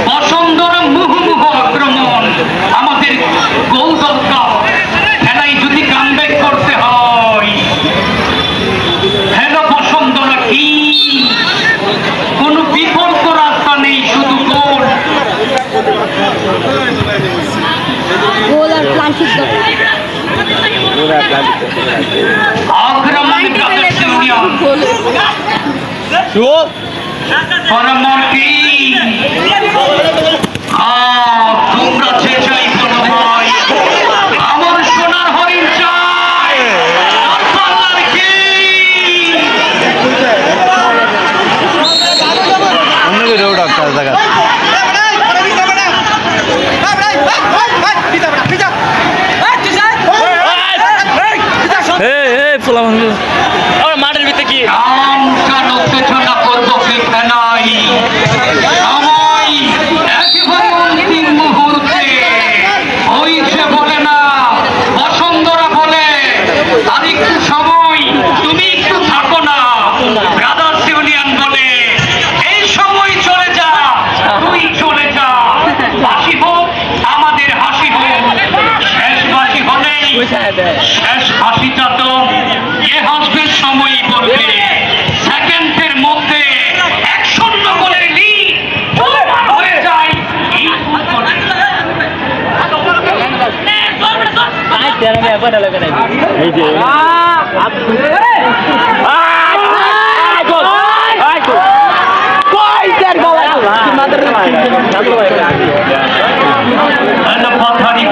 বসুন্ধরা মুহুর্মুহ আক্রমণ আমাদের গোলদল কাপ খেলায় যদি কামব্যাক করতে হয়। হ্যালো বসুন্ধরা কি কোনো বিকল্প রাস্তা নেই, শুধু গোল। আক্রমণ ব্রাদার্স ইউনিয়ন পরমর্কি তোমরা যে চাই বলো ভাই, আমার সোনার হরিণ চাই। মাঠের ভিতরে কি উত্তেজনা করবো কি খেলাই সময় একেবারে অন্তিম মুহূর্তে হইছে বলে না বসুন্ধরা বলে আর একটু সময় তুমি একটু থাকো না। ব্রাদার্স ইউনিয়ন বলে এই সময় চলে যা, তুই চলে যা। হাসি হোক আমাদের হাসি হোক, শেষ হাসি হলেই শেষ হাসিটা তো কে হাসবে সময়ই বলবে। সেকেন্ডের মধ্যে 1-0 গোলের লিড হয়ে যায়। পথারি